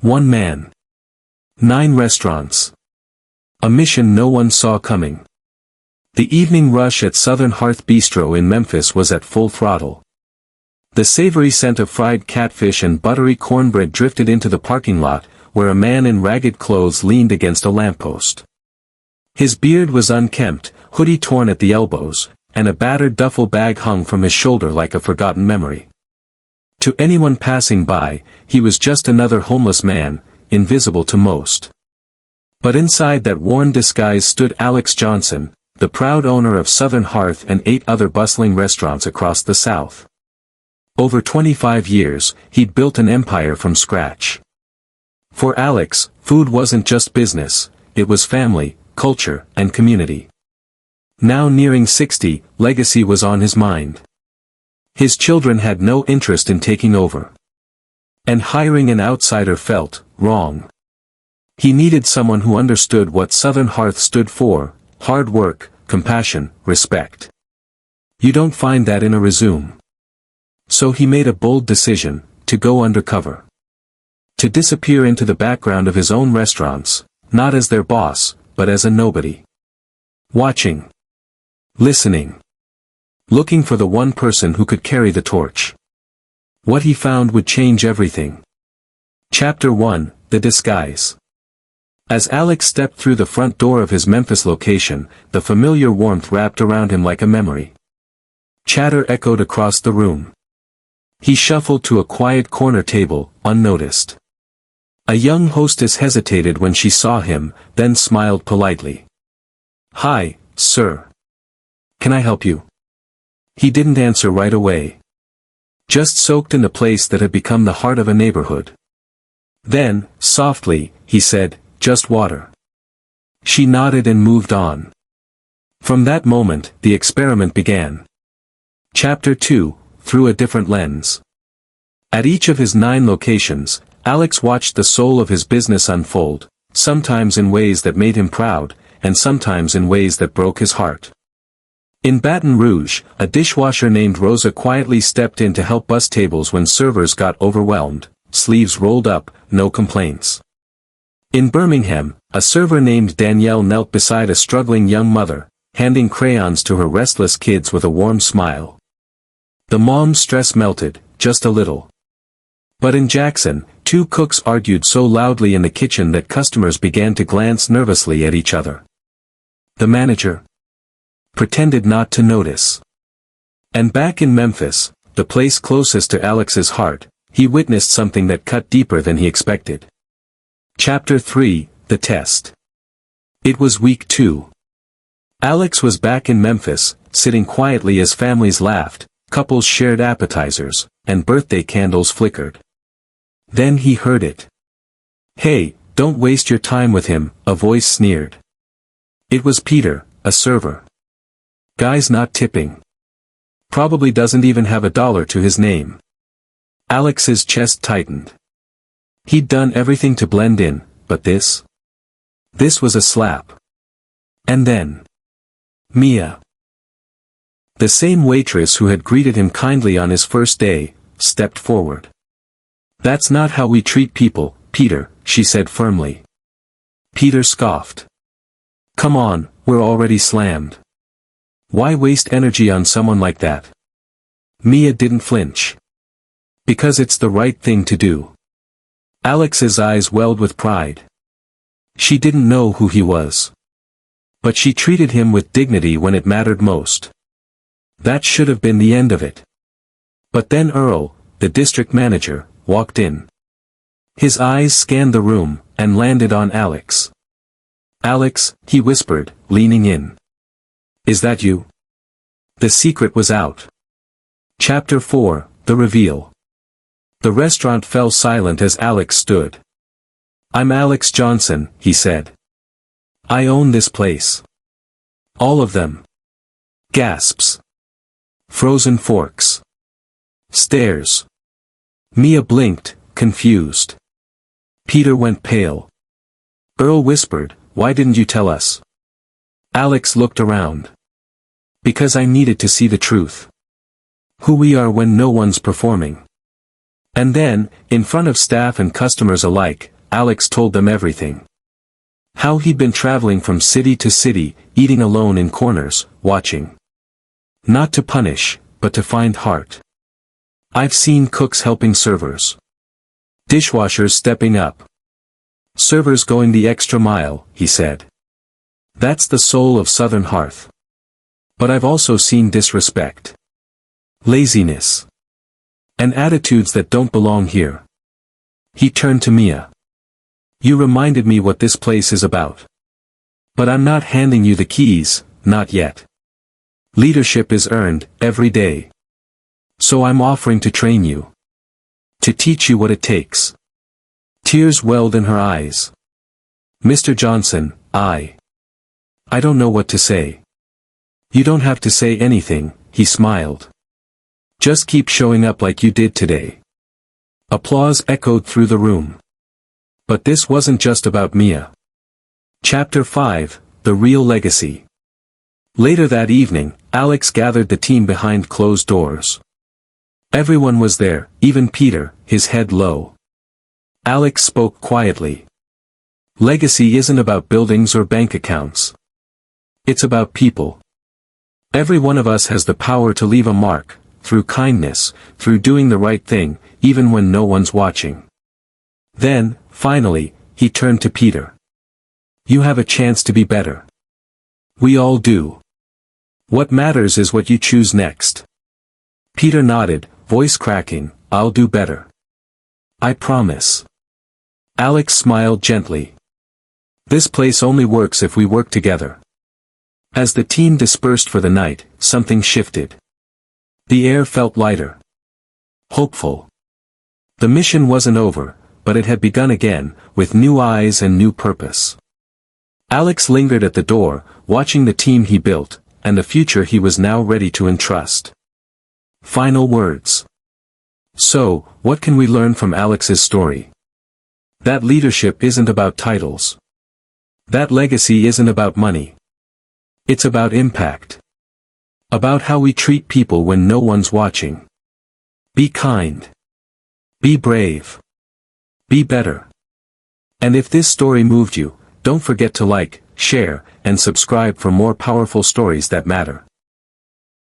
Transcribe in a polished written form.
One man. 9 restaurants. A mission no one saw coming. The evening rush at Southern Hearth Bistro in Memphis was at full throttle. The savory scent of fried catfish and buttery cornbread drifted into the parking lot, where a man in ragged clothes leaned against a lamppost. His beard was unkempt, hoodie torn at the elbows, and a battered duffel bag hung from his shoulder like a forgotten memory. To anyone passing by, he was just another homeless man, invisible to most. But inside that worn disguise stood Alex Johnson, the proud owner of Southern Hearth and 8 other bustling restaurants across the South. Over 25 years, he'd built an empire from scratch. For Alex, food wasn't just business, it was family, culture, and community. Now nearing 60, legacy was on his mind. His children had no interest in taking over. And hiring an outsider felt wrong. He needed someone who understood what Southern Hearth stood for: hard work, compassion, respect. You don't find that in a resume. So he made a bold decision, to go undercover. To disappear into the background of his own restaurants, not as their boss, but as a nobody. Watching. Listening. Looking for the one person who could carry the torch. What he found would change everything. Chapter 1, The Disguise. As Alex stepped through the front door of his Memphis location, the familiar warmth wrapped around him like a memory. Chatter echoed across the room. He shuffled to a quiet corner table, unnoticed. A young hostess hesitated when she saw him, then smiled politely. "Hi, sir. Can I help you?" He didn't answer right away. Just soaked in the place that had become the heart of a neighborhood. Then, softly, he said, "Just water." She nodded and moved on. From that moment, the experiment began. Chapter 2, Through a Different Lens. At each of his 9 locations, Alex watched the soul of his business unfold, sometimes in ways that made him proud, and sometimes in ways that broke his heart. In Baton Rouge, a dishwasher named Rosa quietly stepped in to help bus tables when servers got overwhelmed, sleeves rolled up, no complaints. In Birmingham, a server named Danielle knelt beside a struggling young mother, handing crayons to her restless kids with a warm smile. The mom's stress melted, just a little. But in Jackson, 2 cooks argued so loudly in the kitchen that customers began to glance nervously at each other. The manager pretended not to notice. And back in Memphis, the place closest to Alex's heart, he witnessed something that cut deeper than he expected. Chapter 3, The Test. It was week 2. Alex was back in Memphis, sitting quietly as families laughed, couples shared appetizers, and birthday candles flickered. Then he heard it. "Hey, don't waste your time with him," a voice sneered. It was Peter, a server. "Guy's not tipping. Probably doesn't even have $1 to his name." Alex's chest tightened. He'd done everything to blend in, but this? This was a slap. And then Mia, the same waitress who had greeted him kindly on his first day, stepped forward. "That's not how we treat people, Peter," she said firmly. Peter scoffed. "Come on, we're already slammed. Why waste energy on someone like that?" Mia didn't flinch. "Because it's the right thing to do." Alex's eyes welled with pride. She didn't know who he was. But she treated him with dignity when it mattered most. That should have been the end of it. But then Earl, the district manager, walked in. His eyes scanned the room, and landed on Alex. "Alex," he whispered, leaning in. "Is that you?" The secret was out. Chapter 4, The Reveal. The restaurant fell silent as Alex stood. "I'm Alex Johnson," he said. "I own this place." "All of them." Gasps. Frozen forks. Stares. Mia blinked, confused. Peter went pale. Earl whispered, "Why didn't you tell us?" Alex looked around. "Because I needed to see the truth. Who we are when no one's performing." And then, in front of staff and customers alike, Alex told them everything. How he'd been traveling from city to city, eating alone in corners, watching. Not to punish, but to find heart. I've seen cooks helping servers. Dishwashers stepping up. Servers going the extra mile, he said. That's the soul of Southern Hearth. But I've also seen disrespect. Laziness. And attitudes that don't belong here. He turned to Mia. You reminded me what this place is about. But I'm not handing you the keys, not yet. Leadership is earned, every day. So I'm offering to train you. To teach you what it takes. Tears welled in her eyes. Mr. Johnson, I don't know what to say. You don't have to say anything, he smiled. Just keep showing up like you did today. Applause echoed through the room. But this wasn't just about Mia. Chapter 5, The Real Legacy. Later that evening, Alex gathered the team behind closed doors. Everyone was there, even Peter, his head low. Alex spoke quietly. Legacy isn't about buildings or bank accounts. It's about people. Every one of us has the power to leave a mark, through kindness, through doing the right thing, even when no one's watching. Then, finally, he turned to Peter. You have a chance to be better. We all do. What matters is what you choose next. Peter nodded, voice cracking, I'll do better. I promise. Alex smiled gently. This place only works if we work together. As the team dispersed for the night, something shifted. The air felt lighter. Hopeful. The mission wasn't over, but it had begun again, with new eyes and new purpose. Alex lingered at the door, watching the team he built, and the future he was now ready to entrust. Final words. So, what can we learn from Alex's story? That leadership isn't about titles. That legacy isn't about money. It's about impact. About how we treat people when no one's watching. Be kind. Be brave. Be better. And if this story moved you, don't forget to like, share, and subscribe for more powerful stories that matter.